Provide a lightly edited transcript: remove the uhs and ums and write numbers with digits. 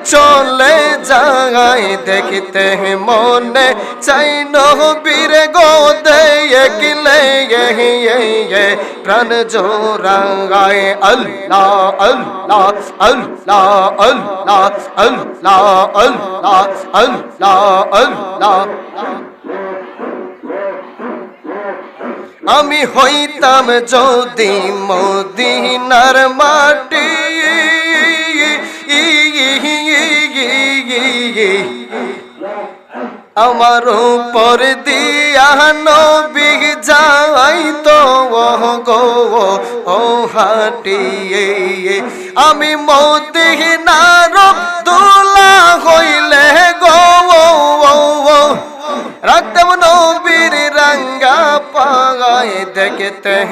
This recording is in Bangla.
চলে যায় দেখতে মনে চাই নবীর গো দেখলে প্রাণ জোড়ায় আল্লাহ আল্লাহ আল্লাহ আল্লাহ আল্লাহ আল্লাহ আল্লাহ আল্লাহ আমি হইতাম যদি মদিনার মাটি আমার উপর দিয়া নবী যাইতো গো ও হাটিয়ে আমি মদিনার আব্দুল্লাহ হইলে গো রাখতাম নবীর রঙ্গা পাগায় দেখতে